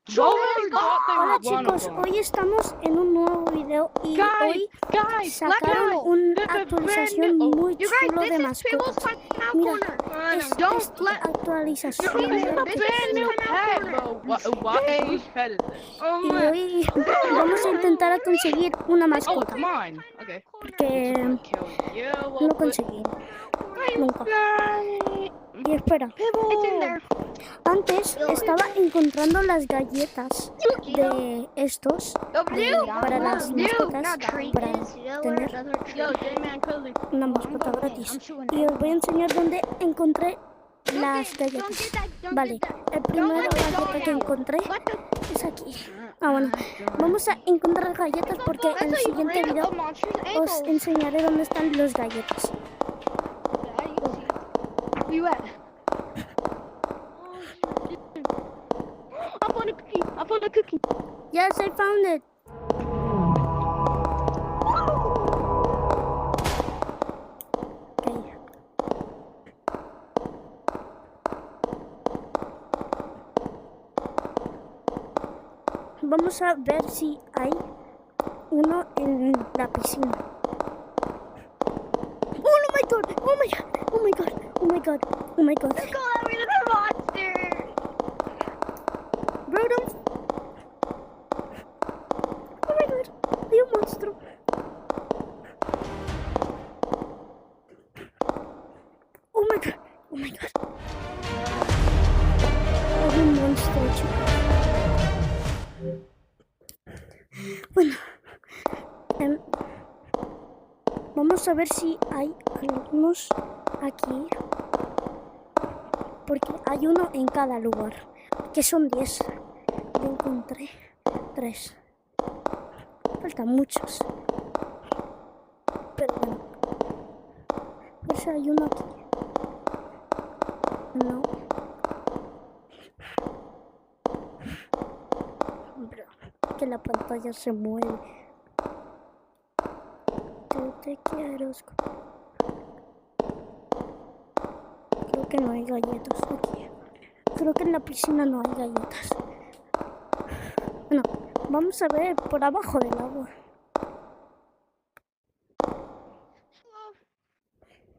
Hola chicos, hoy estamos en un nuevo video y hoy sacaron una actualización muy chulo de mascotas. Mira, esta actualización y hoy vamos a intentar conseguir una mascota porque no conseguí nunca. Y espera, antes estaba encontrando las galletas de estos para las mascotas, para tener una mascota gratis. Y os voy a enseñar dónde encontré las galletas. Vale, el primer galleta que encontré es aquí. Bueno, vamos a encontrar galletas porque en el siguiente video os enseñaré dónde están las galletas. Where you at? I found a cookie. I found a cookie. Yes, I found it. Okay. Vamos a ver si hay uno en la piscina. Oh my god! Oh my god! Oh my god! Oh my god! Oh my god! Let's go out with the monster. Bro, don't... Oh my god! Hay un monstruo. Oh my god! Oh my god! Hay un monstruo, chicos. Bueno, vamos a ver si hay algunos aquí, porque hay uno en cada lugar, que son 10. Yo encontré 3. Faltan muchos, pero bueno, a ver si hay uno aquí. No. Bro, que la pantalla se mueve. Yo te quiero. Creo que no hay galletas aquí. Creo que en la piscina no hay galletas. Bueno, vamos a ver por abajo del agua.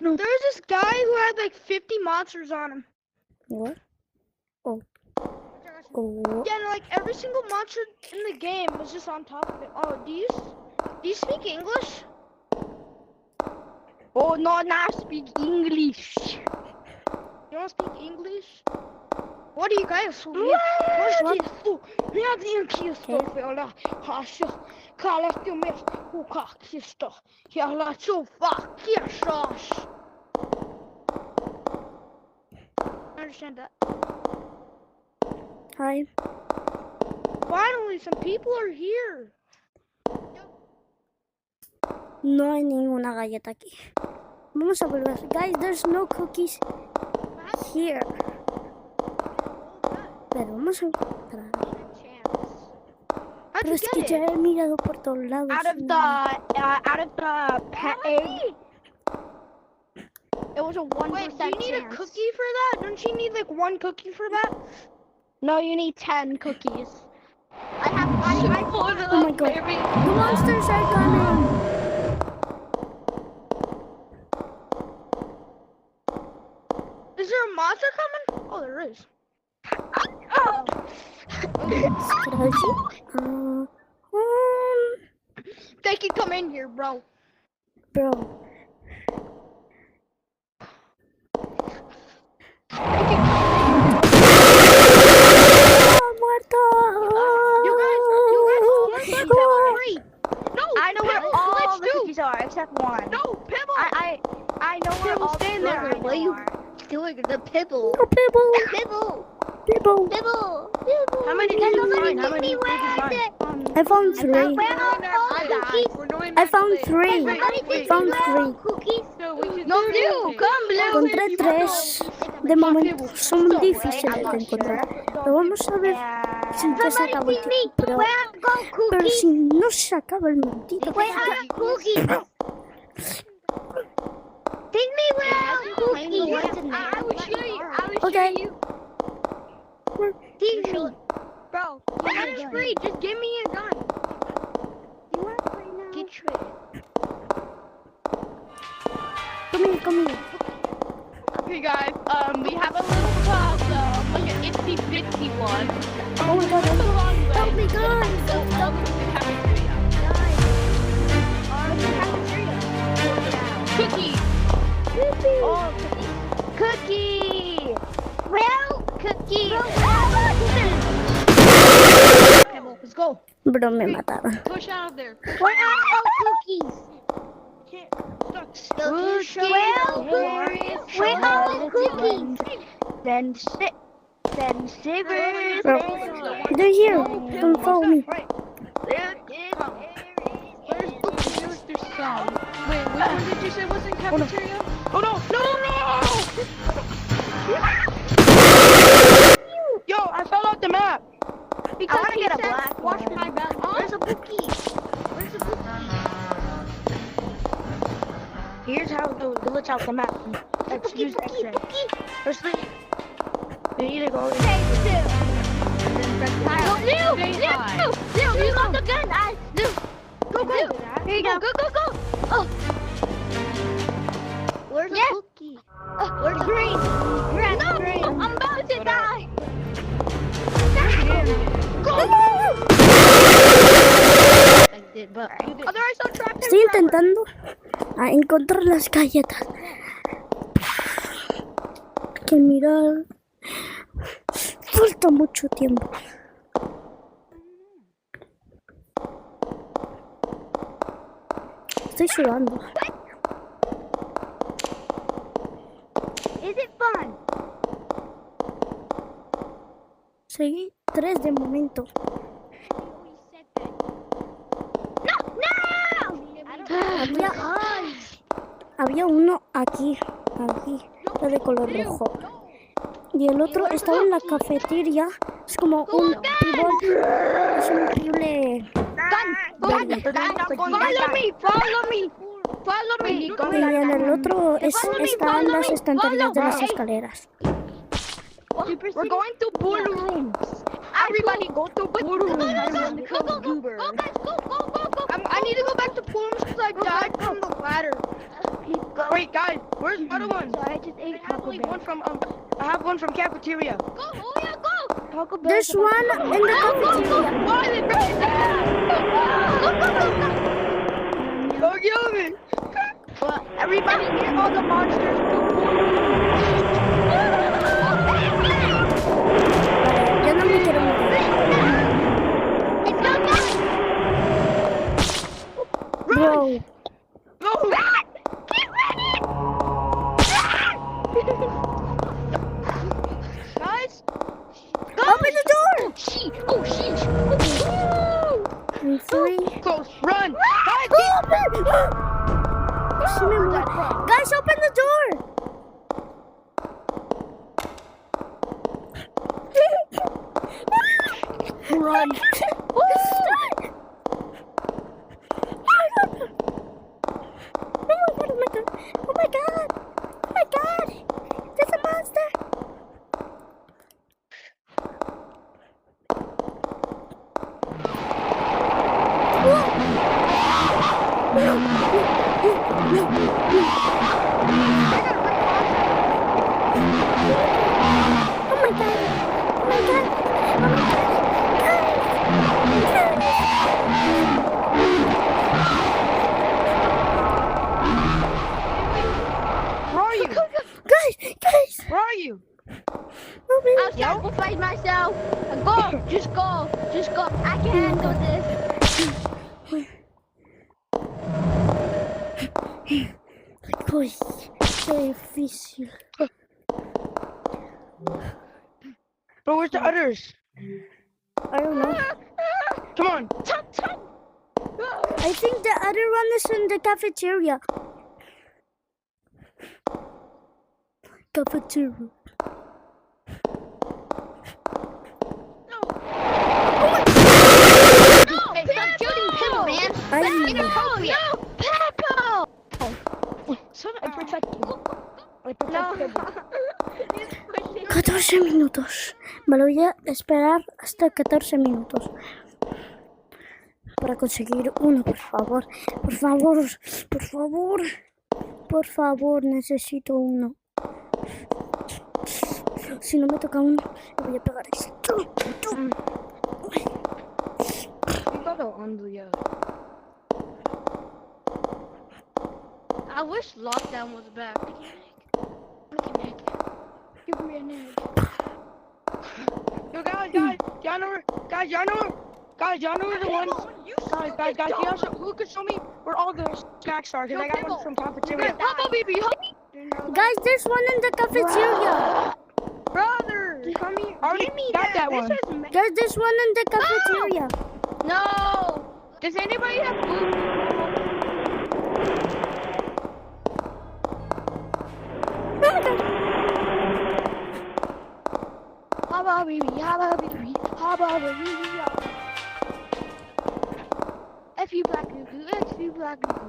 No, there's this guy who had like 50 monsters on him. What? Oh. Oh. Yeah, and like every single monster in the game was just on top of it. Oh, do you speak English? Oh no, now I speak English. You don't speak English? What do you guys do? I understand that. Hi. Finally, some people are here. No hay ninguna galleta aquí. Vamos a volver. Guys, there's no cookies here. Pero vamos a encontrar. Pero es que ya he mirado por todos lados. Out of the pet egg. It was a 1% Wait, do you need chance. a cookie for that? Don't you need like 1 cookie for that? No, you need 10 cookies. I pulled it Oh my god. The monsters are coming. Is there a monster coming? Oh, there is. They can come in here, bro. Bro. Muerto. You guys, free. No, I know where all the cookies are except one. No, Pibble. I know where all the stand there. cookies What are you are. doing? The Pibble. No, Pibble. Pibble. Pibble. Pibble. How many did you find? How many did you find? I found 3. I found 3. I found 3. No, Blue, come, Blue. Encontré 3. De momento son difíciles de encontrar. Pero vamos a ver si ya se acaba el tiempo. Pero si no se acaba el momentito. Take me where cookies. I will show you. Okay. Teach me. Bro, free. Just give me a gun. You want it right now? Get traded. Come here. Okay, guys. We have a little problem. Like an itsy bitsy one. Oh my god, help me, guys. So welcome to the cafeteria. Cookies. Oh, cookie. Well, cookie. Okay, well, let's go. Bro, me mataron. Push out of there. Where are all cookies? Cookies. Where are all cookies? Then shivers. Bro, they're here. Don't follow me. Where's there's some? Wait, which one did you say was in cafeteria? Oh no! Yo, I fell off the map. Because I wanna he get a said, black wash one. my back. Where's a cookie? Here's how to glitch out the map. Let's use X-ray. Firstly, you need to go in. You got the gun. Go. Here you go. Go. Oh. Where's the cookie? Where's green? Green. I'm about to die. Estoy intentando encontrar las galletas. Que mirar. Falta mucho tiempo. Estoy sudando. Is it fun? Seguí 3 de momento. Había uno aquí, lo de color rojo. Y el otro estaba en la cafetería. Es como un pibón. Es un horrible. Follow me. Y en el otro están las estanterías de las escaleras. We're going to pool rooms. Everybody go to pool rooms. Go. I need to go back to pool rooms because I died from the ladder. Wait, guys, where's the other one? I just ate Taco Bell. I have one from cafeteria. Go. Taco Bell. There's one in the cafeteria. Why is it right there? Go kill me. Everybody get all the monsters to pool Yo no me quiero morir. Bro, Go! Guys, open the door! Oh, sheesh. In 3. close, run! Guys, Open! Guys, open the door! run! Oh my god! There's a monster! Guys! Where are you? I'll sacrifice myself. Go. Just go. I can handle this. Uy, qué difícil. But where's the others? I don't know. Come on. I think the other one is in the cafeteria. Cafeteria. Hey, stop shooting people, man. I protect you. I protect you. 14 minutos. Me lo voy a esperar hasta 14 minutos. para conseguir uno, por favor. Por favor, por favor. Por favor, necesito uno. Si no me toca uno, le voy a pegar esto. You gotta undo ya. I wish lockdown was back. Give me an egg. Yo, guys, y'all know where the ones. Guys, who could show me where all the snacks are? Cause I got one from cafeteria. Guys, there's one in the cafeteria. Brother, come here. Already got that one. Guys, there's one in the cafeteria. No! Does anybody have food? F you black goo goo, F you black goo goo.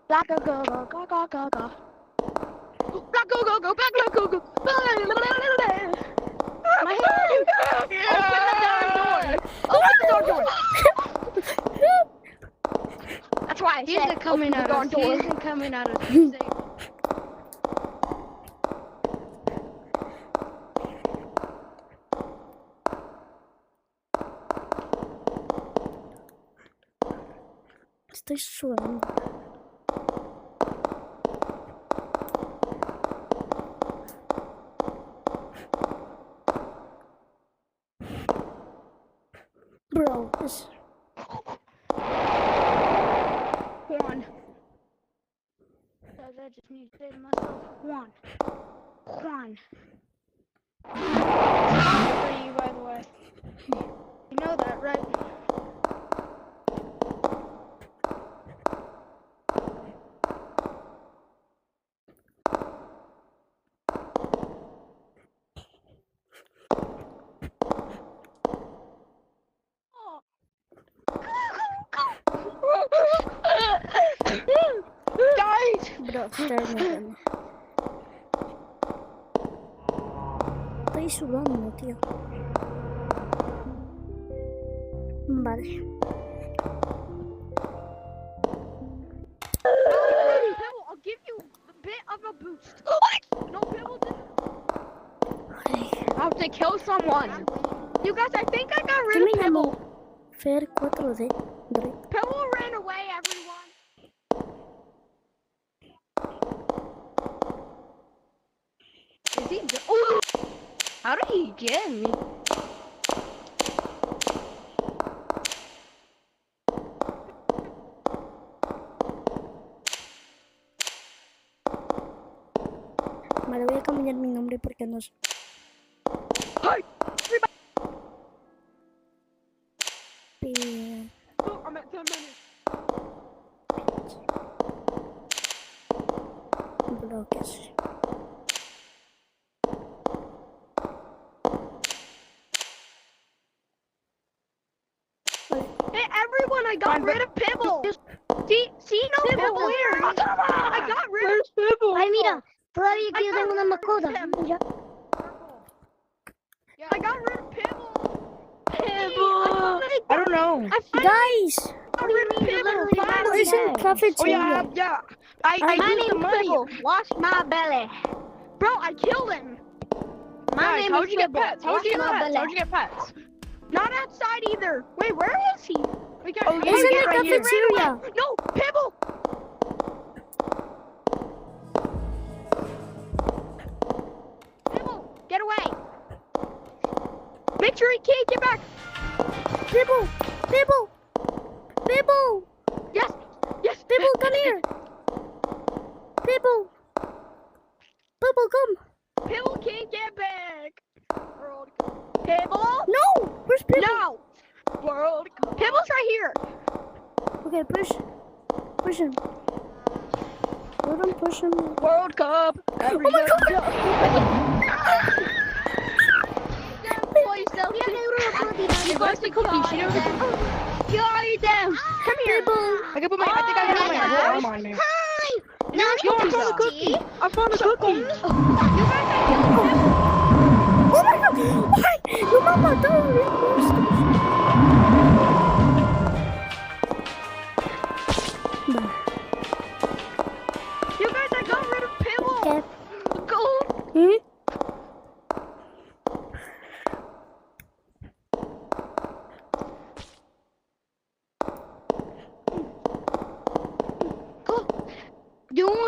Black go go go go go go go. Black go go go, black go go go. My hand! Open the darn door! That's why I He said isn't coming out of door. He isn't coming out of the safe. Estoy sudando. Bro, this... Juan. I just need to say to myself, Juan. Juan. For you, by the way. You know that, right? Bro, externo. Estoy sudando, tío. Vale. Pebble, I'll give you a bit of a boost. No, Pebble didn't. I have to kill someone. You guys, I think I got rid of Pebble. Fer 4D. Pebble ran away, everyone. Is he? Oh! How did he get me? Vale, voy a cambiar mi nombre porque no sé. Hi! Pi- Oh, I'm at 10 minutes. Bloques. Hey, everyone, I got rid of Pibble. See, no Pibble here. I got rid of Pibble. Ay, mira, todavía aquí yo tengo una mascota. Mira. I got rid of Pibble. Pibble. I don't know. Guys! got rid of Pibble. Finally. It's in Oh cafeteria. yeah. I My used name the is money. Pibble. Wash my belly. Bro, I killed him. My Guys, name how'd is you get Pibble. pets? How'd Wash you get my pets? belly. How'd you get pets? Not outside either. Wait, where is he? We got. Oh, It's in the right here. cafeteria. No, Pibble. Pibble, get away. Make sure he can't get back. Pibble! Pibble! Pibble! Yes. Pibble, come here! Pibble! Pibble, come! Pibble can't get back. Pibble? No! Where's Pibble? No. World Cup. Pibble's right here. Okay, push. Push him. Let him push him. World Cup. Oh my god! You guys the cookies. You know Kill them. Come here. Pibble! I think I can put my arm on me. No, Yo, I found a cookie. I found a cookie. You guys are killing Pibble. Oh my god! Why? No me han matado.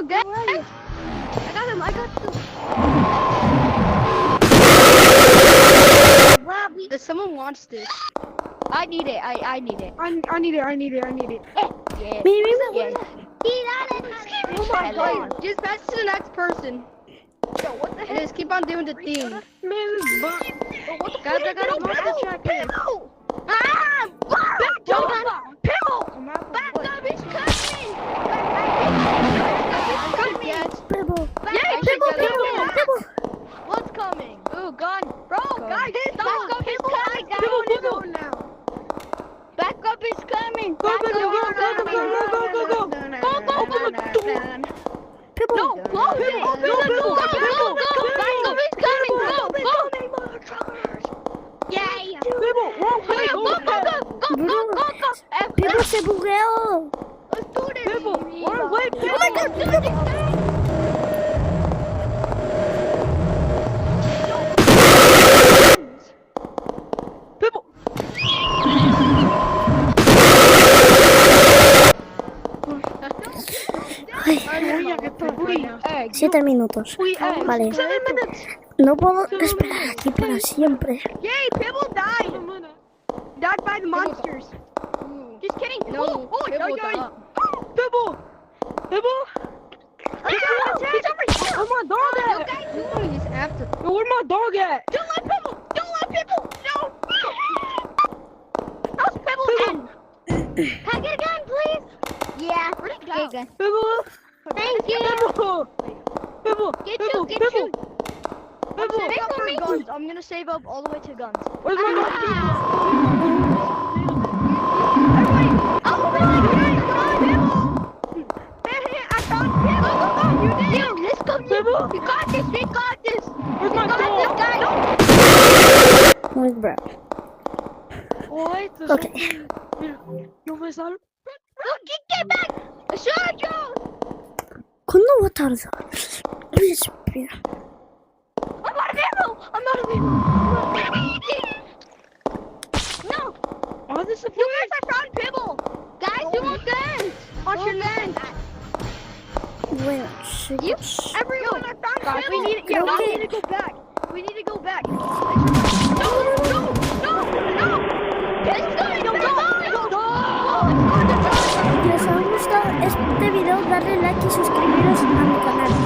again? I got him. Does someone wants this? I need it. I need it. I need it. Yeah. Me. Oh my god. Just pass to the next person. Yo, what the heck? Just keep on doing the thing. Guys, I gotta go to the track here. Ah! Pimple! Back up, he's coming! Pebble. Yay, Pimple! What's coming? Ooh, gun. Bro, guys, stop! Back up is coming, guys! Back up is coming! Go. Pebble. No, close it! Open the door! Go! Back up is coming! Go! Yay! Pebble, wrong way. Go! Pebble se bugueó. Let's do this! Pebble, wrong way. Oh my god! Do this! Pebble. 7 minutos. Vale. No puedo esperar aquí para siempre. Yay! Pibble died! Died by the monsters. Just kidding. No, Oh, Pibble no. died. Pebble. He's over here. Where's my dog You at? guys do it. He's after. Yo, where's my dog at? Don't let Pibble. No. How's Pibble end? Can I get a gun, please? Yeah. Where'd it go? Pebble. Thank you. Pebble. Get you. Guns. I'm gonna save up all the way to guns. Where's my dog? Everybody, oh my God, Pibble! I found Pibble! You did! Dude, let's go, Pibble! We got this! Where's my dog? Where's bro? Wait, Okay. No me sal. Look, get back! I shot you! ¿Cuándo va a tardar? Espera. I'm out of ammo! No! Oh, this is You guys, I found Pibble! Guys, who want guns? On your land! Bueno, chicos. Everyone, I found Pibble! We need to go back! We need to go back! No! It's going! No! Si les ha gustado este video, darle like y suscribiros a mi canal.